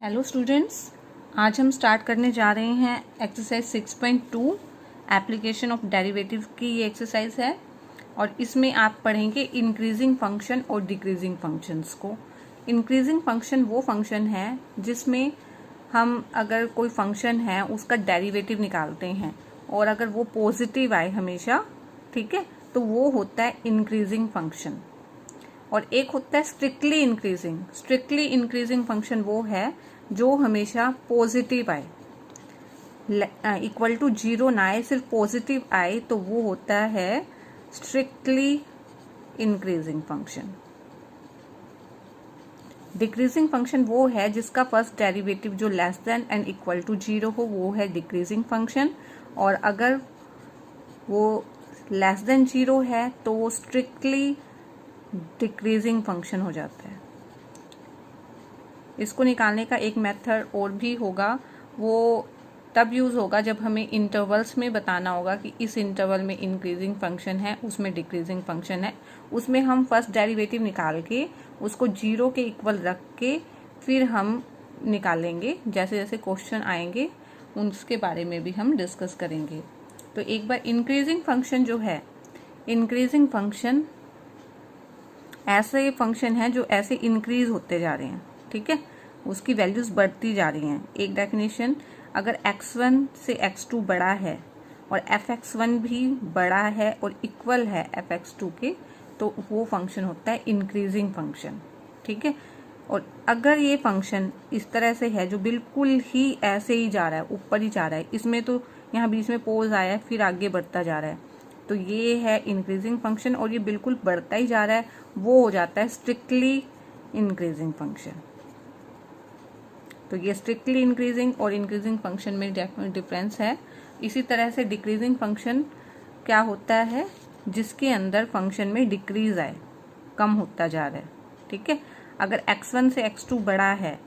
Hello students, आज हम start करने जा रहे हैं एक्सरसाइज 6.2 एप्लीकेशन ऑफ डेरिवेटिव की। ये एक्सरसाइज है और इसमें आप पढ़ेंगे इंक्रीजिंग फंक्शन और डिक्रीजिंग फंक्शंस को। इंक्रीजिंग फंक्शन वो फंक्शन है जिसमें हम अगर कोई फंक्शन है उसका डेरिवेटिव निकालते हैं और अगर वो पॉजिटिव आए हमेशा, ठीक है, तो वो होता है इंक्रीजिंग फंक्शन। और एक होता है strictly increasing. Strictly increasing function वो है जो हमेशा पॉजिटिव आए, इक्वल टू जीरो ना आए, सिर्फ पॉजिटिव आए, तो वो होता है strictly increasing function. Decreasing function वो है जिसका फर्स्ट डेरिवेटिव जो less than and equal to zero हो, वो है डिक्रीजिंग फंक्शन। और अगर वो लेस देन जीरो है तो वो स्ट्रिक्टली डिक्रीजिंग फंक्शन हो जाता है। इसको निकालने का एक मेथड और भी होगा, वो तब यूज होगा जब हमें इंटरवल्स में बताना होगा कि इस इंटरवल में इंक्रीजिंग फंक्शन है, उसमें डिक्रीजिंग फंक्शन है। उसमें हम फर्स्ट डेरिवेटिव निकाल के उसको जीरो के इक्वल रख के फिर हम निकालेंगे। जैसे जैसे क्वेश्चन आएंगे उसके बारे में भी हम डिस्कस करेंगे। तो एक बार इंक्रीजिंग फंक्शन जो है, इंक्रीजिंग फंक्शन ऐसे फंक्शन है जो ऐसे इंक्रीज होते जा रहे हैं, ठीक है, उसकी वैल्यूज बढ़ती जा रही हैं। एक डेफिनेशन, अगर x1 से x2 बड़ा है और fx1 भी बड़ा है और इक्वल है fx2 के, तो वो फंक्शन होता है इंक्रीजिंग फंक्शन, ठीक है। और अगर ये फंक्शन इस तरह से है जो बिल्कुल ही ऐसे ही जा रहा है, ऊपर ही जा रहा है, इसमें तो यहाँ बीच में पोज आया है फिर आगे बढ़ता जा रहा है, तो ये है इंक्रीजिंग फंक्शन। और ये बिल्कुल बढ़ता ही जा रहा है, वो हो जाता है स्ट्रिक्टली इंक्रीजिंग फंक्शन। तो ये स्ट्रिक्टली इंक्रीजिंग और इंक्रीजिंग फंक्शन में डिफरेंस है। इसी तरह से डिक्रीजिंग फंक्शन क्या होता है, जिसके अंदर फंक्शन में डिक्रीज आए, कम होता जा रहा है, ठीक है। अगर x1 से x2 बड़ा है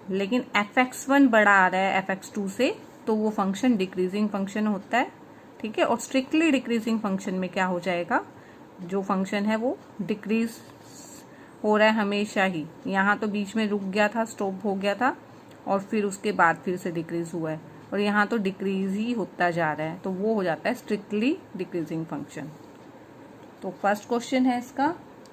लेकिन fx1 बड़ा आ रहा है fx2 से, तो वो फंक्शन डिक्रीजिंग फंक्शन होता है, ठीक है। और स्ट्रिक्टली डिक्रीजिंग फंक्शन में क्या हो जाएगा, जो फंक्शन है वो डिक्रीज हो रहा है हमेशा ही, यहाँ तो बीच में रुक गया था, स्टॉप हो गया था और फिर उसके बाद फिर से डिक्रीज हुआ है, और यहाँ तो डिक्रीज ही होता जा रहा है, तो वो हो जाता है स्ट्रिक्टली डिक्रीजिंग फंक्शन। तो फर्स्ट क्वेश्चन है इसका,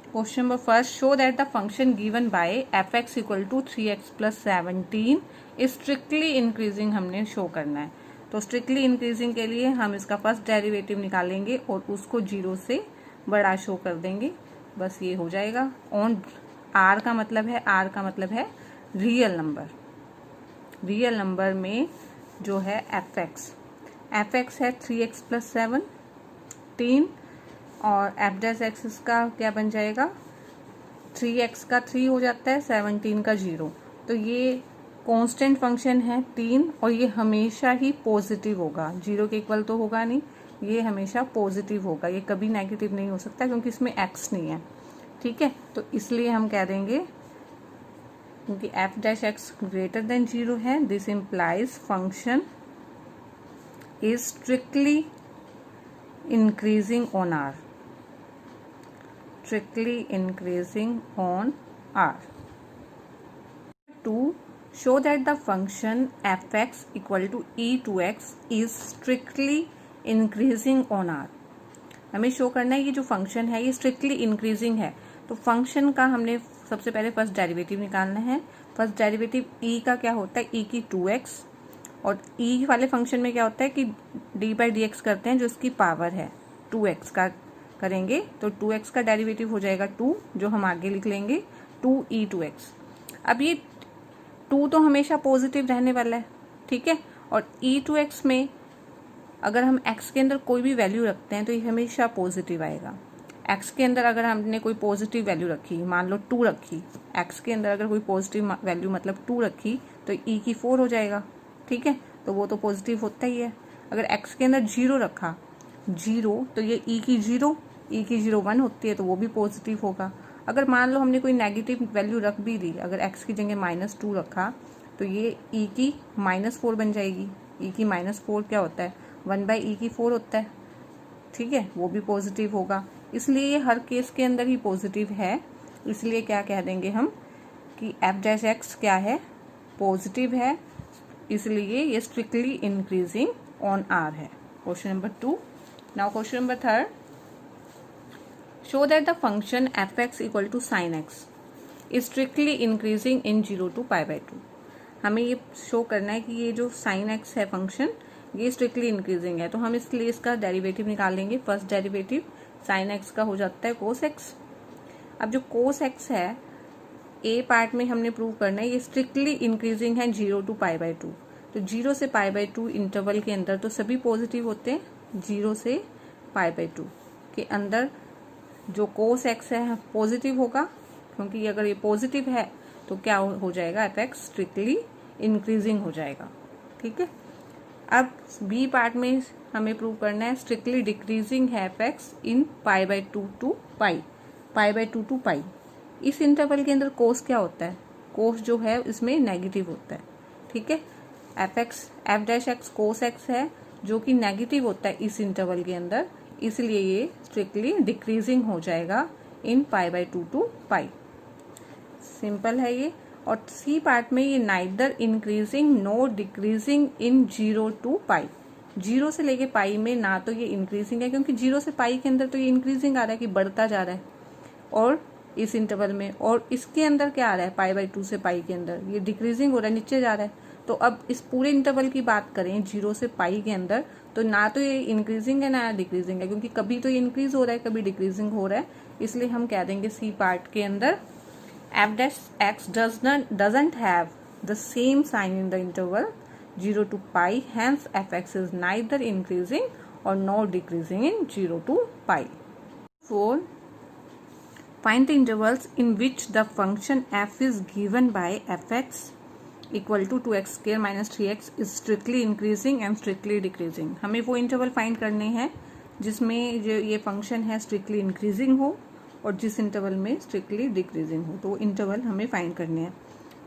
question number first, show that the function given by fx equal to 3x plus 17 is strictly increasing हमने शो करना है। तो स्ट्रिक्टली इंक्रीजिंग के लिए हम इसका फर्स्ट डेरिवेटिव निकालेंगे और उसको जीरो से बड़ा शो कर देंगे, बस ये हो जाएगा। ऑन आर का मतलब है रियल नंबर। रियल नंबर में जो है fx है 3x प्लस 17 और f डैश एक्स का क्या बन जाएगा, 3x का 3 हो जाता है, 17 का 0। तो ये कांस्टेंट फंक्शन है 3 और ये हमेशा ही पॉजिटिव होगा, जीरो के इक्वल तो होगा नहीं, ये हमेशा पॉजिटिव होगा, ये कभी नेगेटिव नहीं हो सकता क्योंकि इसमें x नहीं है, ठीक है। तो इसलिए हम कह देंगे क्योंकि f dash x greater than 0 है, this implies function is strictly increasing on r, strictly increasing on r. 2. Show that the function fx equal to e2x is strictly increasing on r. हमें शो करना है ये जो function है ये strictly increasing है। तो फंक्शन का हमने सबसे पहले फर्स्ट डेरिवेटिव निकालना है। फर्स्ट डेरिवेटिव e का क्या होता है, e की 2x, और e वाले फंक्शन में क्या होता है कि d बाई डी एक्स करते हैं, जो इसकी पावर है 2x का करेंगे, तो 2x का डेरिवेटिव हो जाएगा 2, जो हम आगे लिख लेंगे 2e2x। अब ये 2 तो हमेशा पॉजिटिव रहने वाला है, ठीक है, और e2x में अगर हम x के अंदर कोई भी वैल्यू रखते हैं तो ये हमेशा पॉजिटिव आएगा। x के अंदर अगर हमने कोई पॉजिटिव वैल्यू रखी, मान लो 2 रखी, x के अंदर अगर कोई पॉजिटिव वैल्यू मतलब 2 रखी तो e की 4 हो जाएगा, ठीक है, तो वो तो पॉजिटिव होता ही है। अगर x के अंदर 0 रखा, 0, तो ये e की 0 1 होती है, तो वो भी पॉजिटिव होगा। अगर मान लो हमने कोई नेगेटिव वैल्यू रख भी दी, अगर x की जगह -2 रखा, तो ये e की -4 बन जाएगी। e की -4 क्या होता है, 1 बाई e की 4 होता है, ठीक है, वो भी पॉजिटिव होगा। इसलिए ये हर केस के अंदर ही पॉजिटिव है, इसलिए क्या कह देंगे हम कि f डैश एक्स क्या है, पॉजिटिव है, इसलिए ये स्ट्रिक्टली इंक्रीजिंग ऑन आर है। Question number 2। Now question number 3, show that the function F X equal to sine X is strictly increasing in 0 to π/2। हमें ये शो करना है कि ये जो साइन एक्स है फंक्शन, ये स्ट्रिक्टली इंक्रीजिंग है, तो हम इसलिए इसका डेरिवेटिव निकाल लेंगे। फर्स्ट डेरिवेटिव साइन एक्स का हो जाता है कोस एक्स। अब जो कोस एक्स है, ए पार्ट में हमने प्रूव करना है ये स्ट्रिक्टली इंक्रीजिंग है 0 to π/2। तो 0 से π/2 इंटरवल के अंदर तो सभी पॉजिटिव होते हैं। 0 से π/2 के अंदर जो कोस एक्स है पॉजिटिव होगा, क्योंकि अगर ये पॉजिटिव है तो क्या हो जाएगा, एफ एक्स स्ट्रिक्टली इंक्रीजिंग हो जाएगा। ठीक है। अब बी पार्ट में हमें प्रूव करना है स्ट्रिक्टली डिक्रीजिंग है F x in π/2 to π/2 to π। इस इंटरवल के अंदर कोस क्या होता है, कोस जो है इसमें नेगेटिव होता है। ठीक है। F dash x cos x है जो कि नेगेटिव होता है इस इंटरवल के अंदर, इसलिए ये स्ट्रिक्टली डिक्रीजिंग हो जाएगा इन π/2 to π। सिंपल है ये। और सी पार्ट में ये neither increasing no decreasing in 0 to π। 0 से लेके पाई में ना तो ये इंक्रीजिंग है, क्योंकि 0 से पाई के अंदर तो ये इंक्रीजिंग आ रहा है कि बढ़ता जा रहा है, और इस इंटरवल में, और इसके अंदर क्या आ रहा है π/2 से पाई के अंदर ये डिक्रीजिंग हो रहा है, नीचे जा रहा है। तो अब इस पूरे इंटरवल की बात करें 0 से पाई के अंदर, तो ना तो ये इंक्रीजिंग है ना डिक्रीजिंग है, क्योंकि कभी तो ये इंक्रीज हो रहा है कभी डिक्रीजिंग हो रहा है, इसलिए हम कह देंगे सी पार्ट के अंदर F dash X doesn't have the same sign in the interval 0 to π, hence fx is neither increasing or nor decreasing in 0 to π। 4. Find the intervals in which the function f is given by fx equal to 2x square minus 3x is strictly increasing and strictly decreasing। हमें वो interval find करने हैं जिसमें जो ये function है strictly increasing हो और जिस इंटरवल में स्ट्रिक्टली डिक्रीजिंग हो, तो वो इंटरवल हमें फाइंड करने हैं।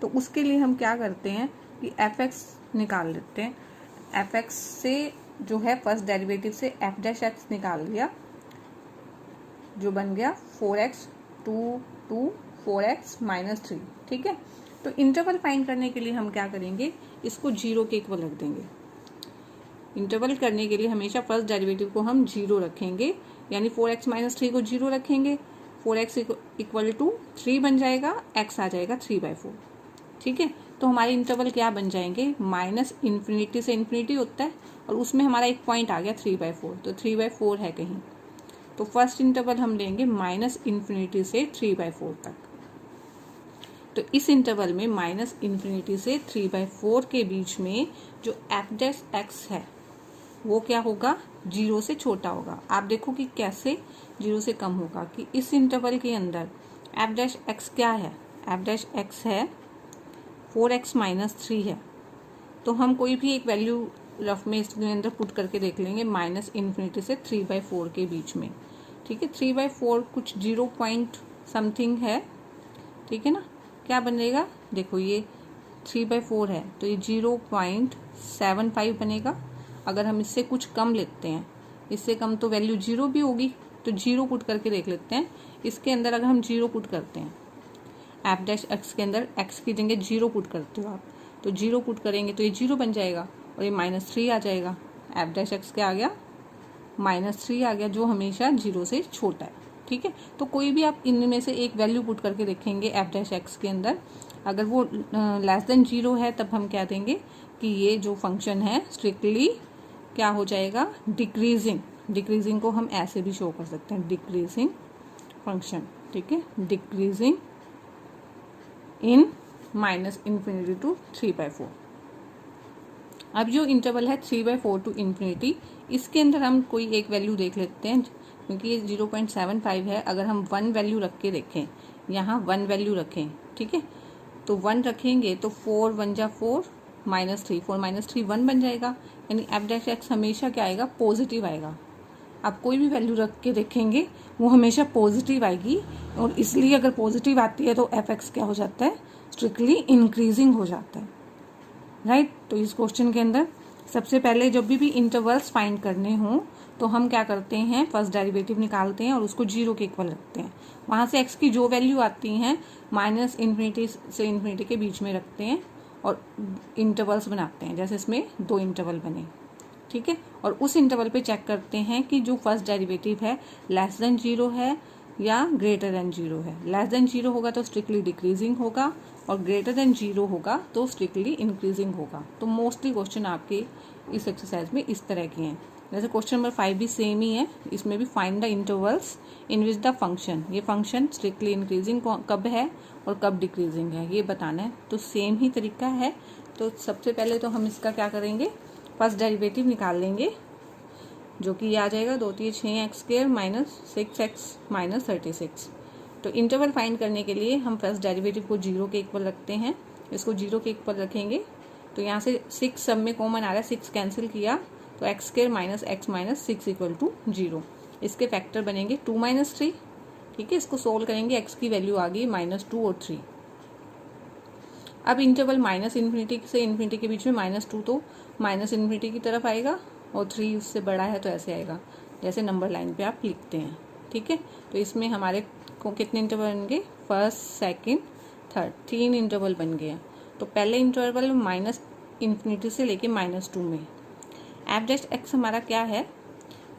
तो उसके लिए हम क्या करते हैं कि एफ एक्स निकाल लेते हैं। एफ एक्स से जो है फर्स्ट डेरिवेटिव से एफ डैश एक्स निकाल लिया, जो बन गया 4x 2 4x - 3। ठीक है। तो इंटरवल फाइंड करने के लिए हम क्या करेंगे, इसको 0 के इक्वल रख देंगे। इंटरवल करने के लिए हमेशा फर्स्ट डेरिवेटिव को हम 0 रखेंगे, यानी 4x - 3 को 0 रखेंगे। 4x इक्वल टू 3 बन जाएगा, x आ जाएगा 3/4। ठीक है। तो हमारे इंटरवल क्या बन जाएंगे, -∞ से ∞ होता है, और उसमें हमारा एक पॉइंट आ गया 3/4, तो 3/4 है कहीं। तो फर्स्ट इंटरवल हम लेंगे -∞ से 3/4 तक। तो इस इंटरवल में -∞ से 3/4 के बीच में जो एफ डैश एक्स है वो क्या होगा, 0 से छोटा होगा। आप देखो कि कैसे 0 से कम होगा, कि इस इंटरवल के अंदर एफ डैश एक्स क्या है, एफ डैश एक्स है 4x - 3 है। तो हम कोई भी एक वैल्यू रफ में इसके अंदर पुट करके देख लेंगे -∞ से 3/4 के बीच में। ठीक है। 3/4 कुछ 0 पॉइंट समथिंग है। ठीक है ना। क्या बनेगा, देखो ये 3/4 है तो ये 0.75 बनेगा। अगर हम इससे कुछ कम लेते हैं, इससे कम तो वैल्यू 0 भी होगी, तो 0 पुट करके देख लेते हैं। इसके अंदर अगर हम 0 पुट करते हैं, एफ डैश एक्स के अंदर एक्स की जगह 0 पुट करते हो आप, तो 0 पुट करेंगे तो ये 0 बन जाएगा और ये -3 आ जाएगा। एफ डैश एक्स क्या आ गया, -3 आ गया, जो हमेशा 0 से छोटा है। ठीक है। तो कोई भी आप इनमें से एक वैल्यू पुट करके देखेंगे एफ डैश एक्स के अंदर, अगर वो लेस देन 0 है तब हम क्या देंगे कि ये जो फंक्शन है स्ट्रिक्टली क्या हो जाएगा, डिक्रीजिंग। डिक्रीजिंग को हम ऐसे भी शो कर सकते हैं, डिक्रीजिंग फंक्शन। ठीक है। Decreasing in -∞ to 3/4। अब जो इंटरवल है 3/4 to ∞, इसके अंदर हम कोई एक वैल्यू देख लेते हैं, क्योंकि ये 0.75 है। अगर हम 1 वैल्यू रख के देखें, यहाँ 1 वैल्यू रखें, ठीक है, तो 1 रखेंगे तो 4 1 जा 4 -3 4 -3 1 बन जाएगा, यानी एफ डैश एक्स हमेशा क्या आएगा, पॉजिटिव आएगा। आप कोई भी वैल्यू रख के देखेंगे वो हमेशा पॉजिटिव आएगी, और इसलिए अगर पॉजिटिव आती है तो एफ एक्स क्या हो जाता है, स्ट्रिक्टली इंक्रीजिंग हो जाता है। राइट। तो इस क्वेश्चन के अंदर सबसे पहले जब भी इंटरवल्स फाइंड करने हों तो हम क्या करते हैं, फर्स्ट डेरिवेटिव निकालते हैं और उसको 0 के इक्वल रखते हैं। वहाँ से एक्स की जो वैल्यू आती हैं -∞ से ∞ के बीच में रखते हैं, और इंटरवल्स बनाते हैं, जैसे इसमें 2 इंटरवल बने, ठीक है। और उस इंटरवल पे चेक करते हैं कि जो फर्स्ट डेरिवेटिव है लेस देन 0 है या ग्रेटर देन 0 है। लेस देन 0 होगा तो स्ट्रिक्टली डिक्रीजिंग होगा और ग्रेटर देन 0 होगा तो स्ट्रिक्टली इंक्रीजिंग होगा। तो मोस्टली क्वेश्चन आपके इस एक्सरसाइज में इस तरह के हैं। जैसे क्वेश्चन नंबर 5 भी सेम ही है, इसमें भी find the intervals in which the function, ये फंक्शन स्ट्रिक्टली इंक्रीजिंग कब है और कब डिक्रीजिंग है ये बताना है। तो सेम ही तरीका है। तो सबसे पहले तो हम इसका क्या करेंगे, फर्स्ट डेरिवेटिव निकाल लेंगे, जो कि ये आ जाएगा 2 3 6x² माइनस 6x माइनस 36। तो इंटरवल फाइंड करने के लिए हम फर्स्ट डेरिवेटिव को 0 के इक्वल रखते हैं, इसको 0 के इक्वल रखेंगे। तो यहाँ से 6 सब में कॉमन आ रहा है, 6 कैंसिल किया तो x² minus x minus 6 equal to 0। इसके फैक्टर बनेंगे 2 माइनस 3, ठीक है। इसको सोल्व करेंगे, x की वैल्यू आ गई -2 और 3। अब इंटरवल माइनस इन्फिनिटी से इन्फिनिटी के बीच में -2 तो माइनस इन्फिनिटी की तरफ आएगा और 3 उससे बड़ा है तो ऐसे आएगा जैसे नंबर लाइन पे आप लिखते हैं, ठीक है। तो इसमें हमारे को कितने इंटरवल बन गए, फर्स्ट सेकंड थर्ड, 3 इंटरवल बन गए हैं। तो पहले इंटरवल माइनस इन्फिनिटी से लेके -2 में एफ डैश एक्स हमारा क्या है,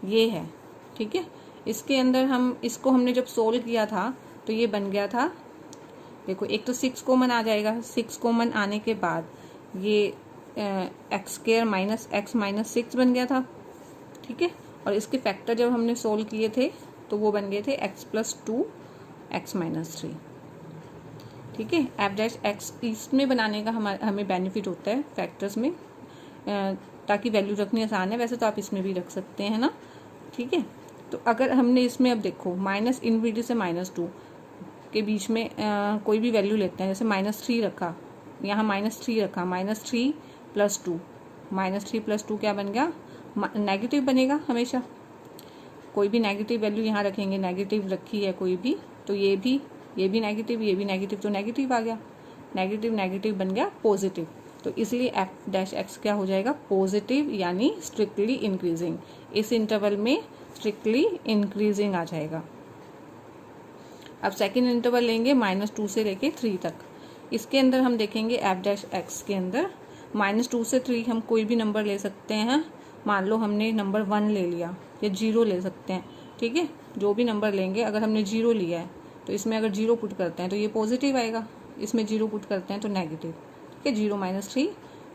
ये है, ठीक है। इसके अंदर हम इसको हमने जब सोल्व किया था तो ये बन गया था, देखो एक तो 6 कॉमन आ जाएगा, 6 कॉमन आने के बाद ये x² माइनस x माइनस 6 बन गया था, ठीक है। और इसके फैक्टर जब हमने सोल्व किए थे तो वो बन गए थे x प्लस 2 x माइनस 3, ठीक है। एफ डैश एक्स इसमें बनाने का हमें बेनिफिट होता है फैक्टर्स में, ताकि वैल्यू रखनी आसान है। वैसे तो आप इसमें भी रख सकते हैं ना, ठीक है। तो अगर हमने इसमें अब देखो माइनस इन्फिनिटी से -2 के बीच में कोई भी वैल्यू लेते हैं, जैसे -3 रखा, यहाँ -3 रखा, -3 प्लस 2, -3 प्लस 2 क्या बन गया, नेगेटिव बनेगा हमेशा। कोई भी नेगेटिव वैल्यू यहाँ रखेंगे, नेगेटिव रखी है कोई भी, तो ये भी नेगेटिव, ये भी नेगेटिव, तो नेगेटिव आ गया, नेगेटिव नेगेटिव बन गया पॉजिटिव। तो इसलिए एफ डैश एक्स क्या हो जाएगा, पॉजिटिव, यानी स्ट्रिक्टली इंक्रीजिंग। इस इंटरवल में स्ट्रिक्टली इंक्रीजिंग आ जाएगा। अब सेकेंड इंटरवल लेंगे -2 से लेके 3 तक। इसके अंदर हम देखेंगे एफ डैश एक्स के अंदर -2 से 3 हम कोई भी नंबर ले सकते हैं। मान लो हमने नंबर 1 ले लिया या 0 ले सकते हैं, ठीक है। जो भी नंबर लेंगे, अगर हमने 0 लिया है तो इसमें अगर 0 पुट करते हैं तो ये पॉजिटिव आएगा, इसमें 0 पुट करते हैं तो नेगेटिव, ठीक है। 0 माइनस 3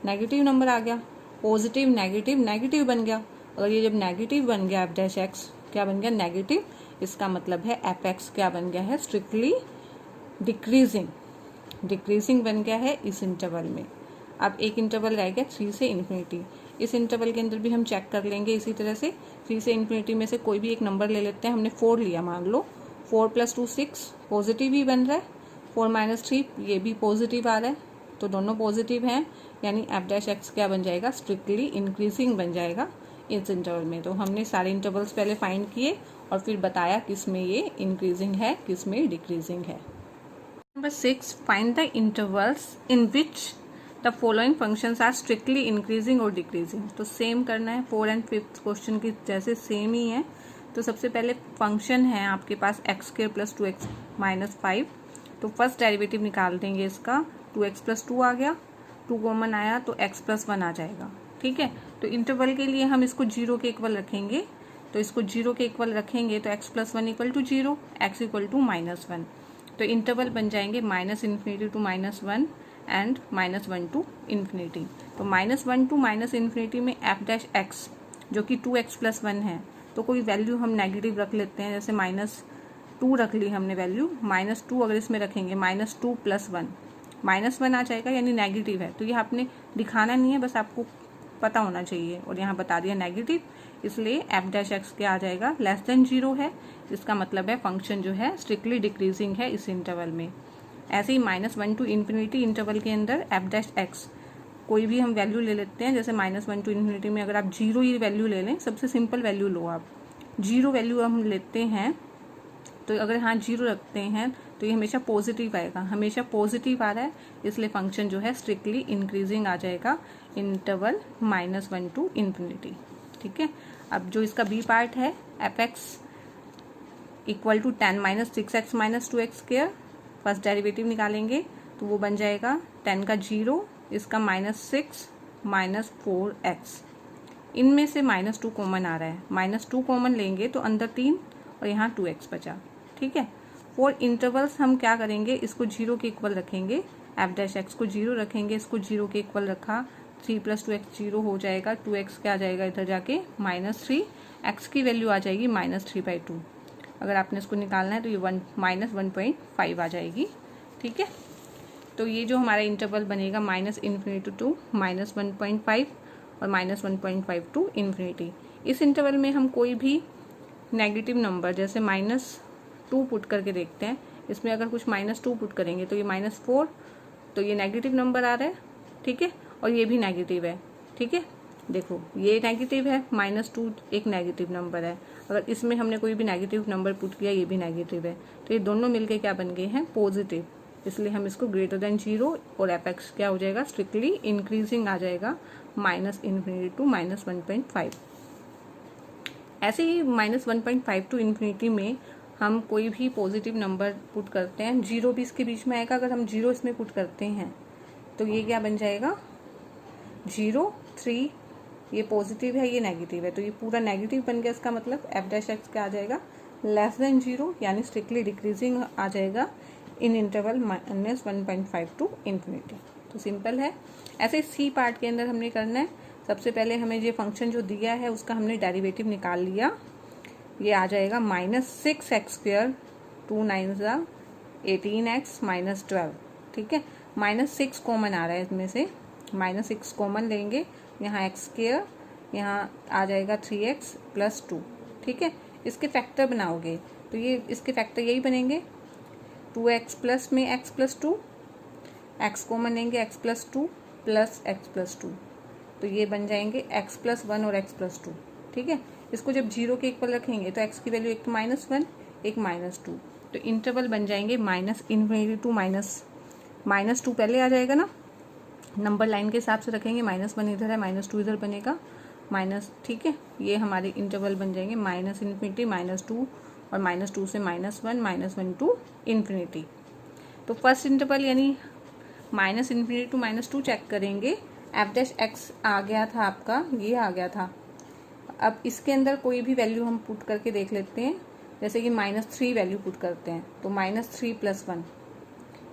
नेगेटिव नंबर आ गया, पॉजिटिव नेगेटिव नेगेटिव बन गया। अगर ये जब नेगेटिव बन गया एफ डैश एक्स क्या बन गया, नेगेटिव, इसका मतलब है एफ एक्स क्या बन गया है, स्ट्रिक्टली डिक्रीजिंग बन गया है इस इंटरवल में। अब एक इंटरवल रह गया 3 से इन्फिनिटी। इस इंटरवल के अंदर भी हम चेक कर लेंगे इसी तरह से। 3 से इन्फिनिटी में से कोई भी एक नंबर ले लेते हैं। हमने 4 लिया, मान लो 4 प्लस 2 6, पॉजिटिव ही बन रहा है। 4 माइनस 3 ये भी पॉजिटिव आ रहा है, तो दोनों पॉजिटिव हैं, यानी एफ डैश एक्स क्या बन जाएगा, स्ट्रिक्टली इंक्रीजिंग बन जाएगा इस इंटरवल में। तो हमने सारे इंटरवल्स पहले फाइंड किए और फिर बताया किस में ये इंक्रीजिंग है, किस में डिक्रीजिंग है। Number 6, find the intervals in which the following functions are strictly increasing और डिक्रीजिंग। तो सेम करना है, 4 एंड 5 क्वेश्चन की जैसे सेम ही है। तो सबसे पहले फंक्शन है आपके पास x² प्लस 2x माइनस 5। तो फर्स्ट डेरिवेटिव निकाल देंगे इसका, 2x प्लस 2 आ गया, 2 कॉमन आया तो x प्लस 1 आ जाएगा, ठीक है। तो इंटरवल के लिए हम इसको 0 के इक्वल रखेंगे, तो इसको 0 के इक्वल रखेंगे तो x plus 1 equal to 0, x equal to -1। तो इंटरवल बन जाएंगे -minus infinity to -1 and -1 to infinity. तो -1 टू -इन्फिनिटी में एफ डैश एक्स जो कि 2x प्लस 1 है, तो कोई वैल्यू हम नेगेटिव रख लेते हैं, जैसे -2 रख ली हमने वैल्यू, -2 अगर इसमें रखेंगे -2 प्लस 1, -1 आ जाएगा, यानी नेगेटिव है। तो ये आपने दिखाना नहीं है, बस आपको पता होना चाहिए, और यहाँ बता दिया नेगेटिव, इसलिए एफ डैश एक्स क्या आ जाएगा, लेस देन 0 है। इसका मतलब है फंक्शन जो है स्ट्रिक्टली डिक्रीजिंग है इस इंटरवल में। ऐसे ही -1 टू इन्फिनिटी इंटरवल के अंदर एफ डैश एक्स कोई भी हम वैल्यू ले लेते हैं, जैसे -1 टू इन्फिनिटी में अगर आप 0 ही वैल्यू ले लें, सबसे सिंपल वैल्यू लो आप, 0 वैल्यू हम लेते हैं, तो अगर हाँ 0 रखते हैं तो ये हमेशा पॉजिटिव आएगा, हमेशा पॉजिटिव आ रहा है, इसलिए फंक्शन जो है स्ट्रिक्टली इंक्रीजिंग आ जाएगा इंटरवल -1 टू इन्फिनिटी, ठीक है। अब जो इसका बी पार्ट है, F X equal to 10 minus 6x minus 2x², first derivative निकालेंगे तो वो बन जाएगा 10 का 0 इसका -6 -4x, इनमें से -2 कॉमन आ रहा है, -2 कॉमन लेंगे तो अंदर 3 और यहाँ 2x बचा, ठीक है। फॉर इंटरवल्स हम क्या करेंगे, इसको 0 के इक्वल रखेंगे, f' को 0 रखेंगे, इसको 0 के इक्वल रखा, 3 + 2x 0 हो जाएगा, 2x क्या आ जाएगा इधर जाके -3, x की वैल्यू आ जाएगी -3/2। अगर आपने इसको निकालना है तो ये -1.5 आ जाएगी, ठीक है। तो ये जो हमारा इंटरवल बनेगा -∞ टू -1.5 और -1.5 टू इन्फिनिटी। इस इंटरवल में हम कोई भी नेगेटिव नंबर जैसे -2 पुट करके देखते हैं। इसमें अगर कुछ -2 पुट करेंगे तो ये -4, तो ये नेगेटिव नंबर आ रहा है, ठीक है, और ये भी नेगेटिव है, ठीक है। देखो ये नेगेटिव है, -2 एक नेगेटिव नंबर है, अगर इसमें हमने कोई भी नेगेटिव नंबर पुट किया ये भी नेगेटिव है, तो ये दोनों मिलके क्या बन गए हैं, पॉजिटिव, इसलिए हम इसको >0 और f(x) क्या हो जाएगा, स्ट्रिक्टली इंक्रीजिंग आ जाएगा, -∞ टू -1.5। ऐसे ही -1.5 टू इन्फिनिटी में हम कोई भी पॉजिटिव नंबर पुट करते हैं, 0 भी इसके बीच में आएगा, अगर हम 0 इसमें पुट करते हैं तो ये क्या बन जाएगा, 0 3, ये पॉजिटिव है ये नेगेटिव है, तो ये पूरा नेगेटिव बन गया। इसका मतलब f' क्या आ जाएगा, <0, यानी स्ट्रिक्टली डिक्रीजिंग आ जाएगा इन इंटरवल -1.5 टू इन्फिनिटी। तो सिंपल है। ऐसे सी पार्ट के अंदर हमने करना है, सबसे पहले हमें ये फंक्शन जो दिया है उसका हमने डेरिवेटिव निकाल लिया, ये आ जाएगा -6x², 2 9 18x -12, ठीक है। -6 कॉमन आ रहा है इसमें से, -6 कॉमन लेंगे, यहाँ x², यहाँ आ जाएगा 3x + 2, ठीक है। इसके फैक्टर बनाओगे तो ये इसके फैक्टर यही बनेंगे, 2x प्लस में x + 2, x कॉमन लेंगे, x + 2 प्लस x + 2, तो ये बन जाएंगे x + 1 और x + 2, ठीक है। इसको जब 0 के इक्वल रखेंगे तो x की वैल्यू एक तो -1 एक -2, तो इंटरवल बन जाएंगे -∞ टू -2 पहले आ जाएगा ना, नंबर लाइन के हिसाब से रखेंगे, -1 इधर है, -2 इधर बनेगा, ठीक है। ये हमारे इंटरवल बन जाएंगे -∞ -2 और -2 से -1 -1 टू इन्फिनिटी। तो फर्स्ट इंटरवल यानी -∞ टू -2 चेक करेंगे, f' आ गया था आपका, ये आ गया था। अब इसके अंदर कोई भी वैल्यू हम पुट करके देख लेते हैं, जैसे कि -3 वैल्यू पुट करते हैं तो -3 + 1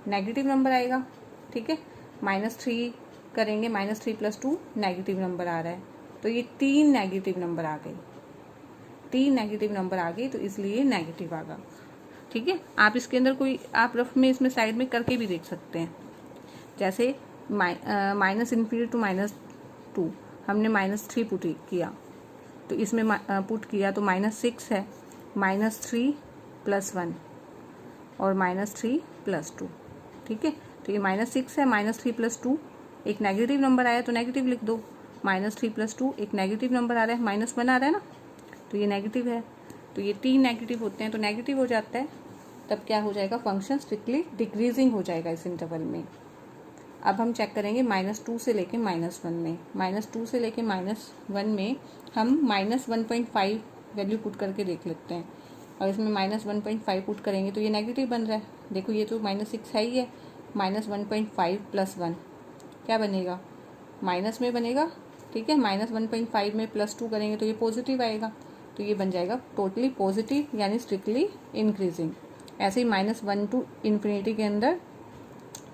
नेगेटिव नंबर आएगा, ठीक है। -3 करेंगे, -3 + 2 नेगेटिव नंबर आ रहा है, तो ये 3 नेगेटिव नंबर आ गए, 3 नेगेटिव नंबर आ गए, तो इसलिए नेगेटिव आ गया, ठीक है। आप इसके अंदर कोई आप रफ में इसमें साइड में करके भी देख सकते हैं, जैसे -∞ टू -2 हमने -3 पुट किया, तो इसमें पुट किया तो -6 है, -3 + 1 और -3 + 2, ठीक है। तो ये -6 है, -3 + 2 एक नेगेटिव नंबर आया तो नेगेटिव लिख दो, -3 + 2 एक नेगेटिव नंबर आ रहा है, -1 आ रहा है ना, तो ये नेगेटिव है, तो ये 3 नेगेटिव होते हैं तो नेगेटिव हो जाता है, तब क्या हो जाएगा, फंक्शन स्ट्रिक्टली डिक्रीजिंग हो जाएगा इस इंटरवल में। अब हम चेक करेंगे -2 से लेके -1 में, -2 से लेके -1 में हम -1.5 वैल्यू पुट करके देख लेते हैं, और इसमें -1.5 पुट करेंगे तो ये नेगेटिव बन रहा है, देखो ये तो -6 है ही है, -1.5 + 1 क्या बनेगा, माइनस में बनेगा, ठीक है। -1.5 में +2 करेंगे तो ये पॉजिटिव आएगा, तो ये बन जाएगा टोटली पॉजिटिव यानी स्ट्रिक्टली इंक्रीजिंग। ऐसे ही -1 टू इन्फिनिटी के अंदर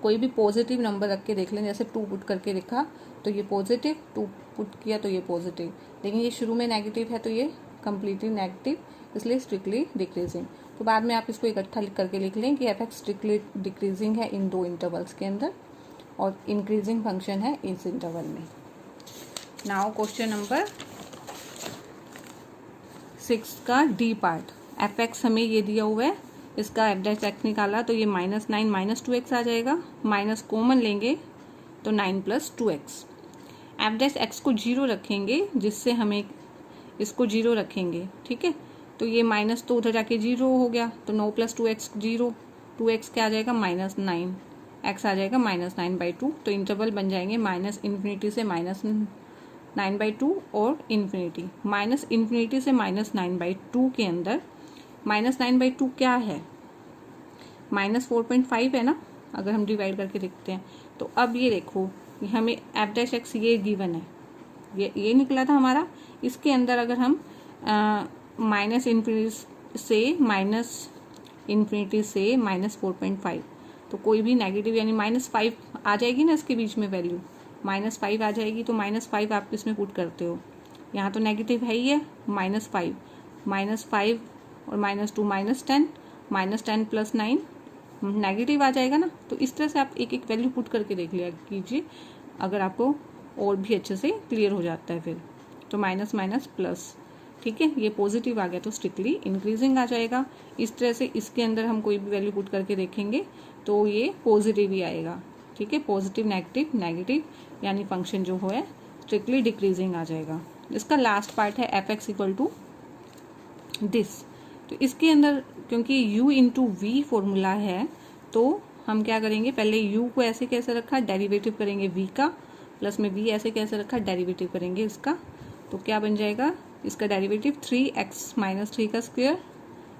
कोई भी पॉजिटिव नंबर रख के देख लें, जैसे 2 पुट करके लिखा तो ये पॉजिटिव, 2 पुट किया तो ये पॉजिटिव, लेकिन ये शुरू में नेगेटिव है तो ये कम्प्लीटली नेगेटिव, इसलिए स्ट्रिक्टली डिक्रीजिंग। तो बाद में आप इसको इकट्ठा लिख करके लिख लें कि f(x) स्ट्रिक्टली डिक्रीजिंग है इन 2 इंटरवल्स के अंदर और इंक्रीजिंग फंक्शन है इस इंटरवल में। नाउ क्वेश्चन नंबर 6 का डी पार्ट, f(x) हमें ये दिया हुआ है, इसका f' निकाला तो ये -9 -2x आ जाएगा, माइनस कॉमन लेंगे तो 9 + 2x। f' को 0 रखेंगे, जिससे हमें इसको 0 रखेंगे, ठीक है। तो ये माइनस तो उधर जाके 0 हो गया, तो 9 + 2x 0, 2x क्या आ जाएगा -9, x आ जाएगा -9/2। तो इंटरवल बन जाएंगे -∞ से -9/2 और इन्फिनिटी। -∞ से -9/2 के अंदर -9/2 क्या है, -4.5 है ना, अगर हम डिवाइड करके देखते हैं। तो अब ये देखो हमें एफ डैश एक्स ये गिवन है, ये निकला था हमारा। इसके अंदर अगर हम माइनस इन्फिनिटी से -4.5, तो कोई भी नेगेटिव यानी -5 आ जाएगी ना इसके बीच में वैल्यू, -5 आ जाएगी, तो -5 आप इसमें पुट करते हो। यहाँ तो नेगेटिव है ही है, -5 और -2 -10 प्लस 9 नेगेटिव आ जाएगा ना। तो इस तरह से आप एक एक वैल्यू पुट करके देख लिया कीजिए, अगर आपको और भी अच्छे से क्लियर हो जाता है फिर। तो माइनस माइनस प्लस, ठीक है, ये पॉजिटिव आ गया तो स्ट्रिक्टली इंक्रीजिंग आ जाएगा। इस तरह से इसके अंदर हम कोई भी वैल्यू पुट करके देखेंगे तो ये पॉजिटिव ही आएगा, ठीक है। पॉजिटिव नेगेटिव नेगेटिव यानी फंक्शन जो है स्ट्रिक्टली डिक्रीजिंग आ जाएगा। इसका लास्ट पार्ट है F X equal to this. तो इसके अंदर क्योंकि u इंटू वी फॉर्मूला है, तो हम क्या करेंगे, पहले u को ऐसे कैसे रखा, डेरिवेटिव करेंगे v का, प्लस में v ऐसे कैसे रखा, डेरिवेटिव करेंगे इसका। तो क्या बन जाएगा, इसका डेरिवेटिव 3x माइनस 3 का स्क्वायर,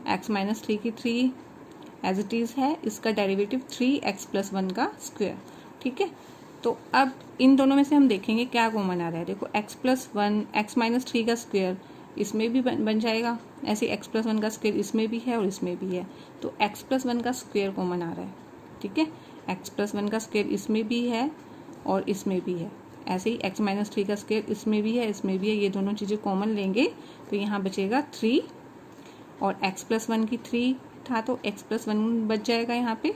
x माइनस 3 की 3 एज इट इज़ है, इसका डेरिवेटिव 3x प्लस 1 का स्क्वायर, ठीक है। तो अब इन दोनों में से हम देखेंगे क्या कॉमन आ रहा है। देखो x प्लस 1 x माइनस 3 का स्क्वायर इसमें भी बन जाएगा, ऐसे x प्लस 1 का स्क्वायर इसमें भी है और इसमें भी है, तो x प्लस 1 का स्क्वायर कॉमन आ रहा है, ठीक है। x प्लस 1 का स्क्वायर इसमें भी है और इसमें भी है, ऐसे ही x माइनस 3 का स्क्वायर इसमें भी है इसमें भी है, ये दोनों चीज़ें कॉमन लेंगे तो यहाँ बचेगा 3 और x प्लस 1 की 3 था तो x प्लस 1 बच जाएगा यहाँ पे,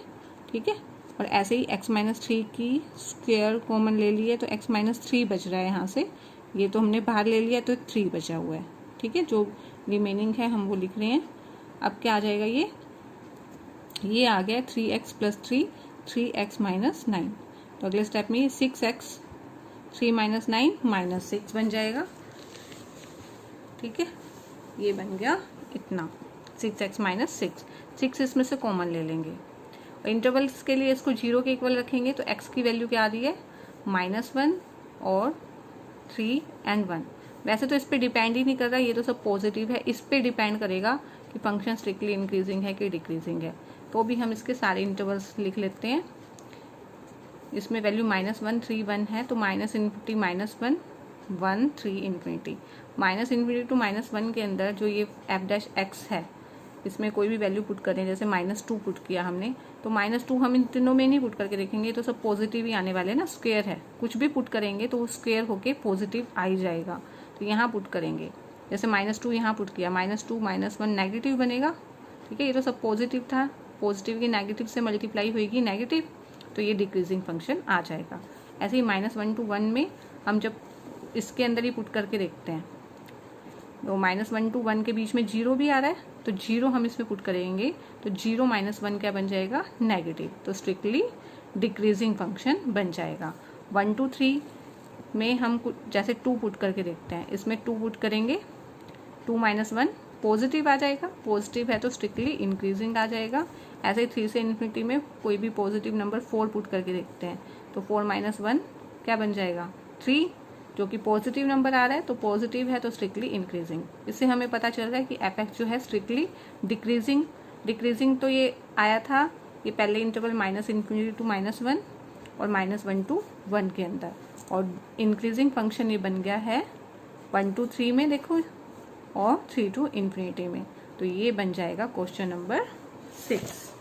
ठीक है। और ऐसे ही x माइनस 3 की स्क्वायर कॉमन ले लिए तो x माइनस 3 बच रहा है यहाँ से, ये तो हमने बाहर ले लिया तो 3 बचा हुआ है, ठीक है। जो रिमेनिंग है हम वो लिख रहे हैं। अब क्या आ जाएगा, ये आ गया 3x प्लस 3x माइनस 9। तो अगले स्टेप में 6x 3 माइनस 9 माइनस 6 बन जाएगा, ठीक है। ये बन गया इतना 6x माइनस 6 इसमें से कॉमन ले लेंगे। इंटरवल्स के लिए इसको 0 के इक्वल रखेंगे तो x की वैल्यू क्या आ रही है, -1 और 3 and 1। वैसे तो इस पे डिपेंड ही नहीं कर रहा, ये तो सब पॉजिटिव है, इस पे डिपेंड करेगा कि फंक्शन स्ट्रिक्टली इंक्रीजिंग है कि डिक्रीजिंग है। तो भी हम इसके सारे इंटरवल्स लिख लेते हैं। इसमें वैल्यू -1 3 1 है, तो minus infinity -1 1 3 infinity. Minus infinity to -1 के अंदर जो ये एफ डैश एक्स है, इसमें कोई भी वैल्यू पुट करें, जैसे -2 पुट किया हमने, तो -2 हम इन तीनों में नहीं पुट करके देखेंगे, तो सब पॉजिटिव ही आने वाले ना, स्क्वायर है, कुछ भी पुट करेंगे तो वो स्क्वायर होके पॉजिटिव आ ही जाएगा। तो यहाँ पुट करेंगे, जैसे -2 यहाँ पुट किया, -2 -1 नेगेटिव बनेगा, ठीक है। ये तो सब पॉजिटिव था, पॉजिटिव की नेगेटिव से मल्टीप्लाई होगी नेगेटिव, तो ये डिक्रीजिंग फंक्शन आ जाएगा। ऐसे ही -1 to 1 में हम जब इसके अंदर ही पुट करके देखते हैं, तो -1 to 1 के बीच में 0 भी आ रहा है, तो 0 हम इसमें पुट करेंगे तो 0 -1 क्या बन जाएगा, नेगेटिव, तो स्ट्रिक्टली डिक्रीजिंग फंक्शन बन जाएगा। 1 to 3 में हम जैसे 2 पुट करके देखते हैं, इसमें 2 पुट करेंगे, 2 -1 पॉजिटिव आ जाएगा, पॉजिटिव है तो स्ट्रिक्टली इंक्रीजिंग आ जाएगा। ऐसे ही 3 से इन्फिनिटी में कोई भी पॉजिटिव नंबर 4 पुट करके देखते हैं, तो 4 -1 क्या बन जाएगा, 3, जो कि पॉजिटिव नंबर आ रहा है, तो पॉजिटिव है तो स्ट्रिक्टली इंक्रीजिंग। इससे हमें पता चल रहा है कि एफ एक्स जो है स्ट्रिक्टली डिक्रीजिंग तो ये आया था, ये पहले इंटरवल -इन्फिनिटी टू -1 और -1 to 1 के अंदर, और इंक्रीजिंग फंक्शन ये बन गया है 1 to 3 में देखो, और 3 to इन्फिनिटी में। तो ये बन जाएगा क्वेश्चन नंबर 6।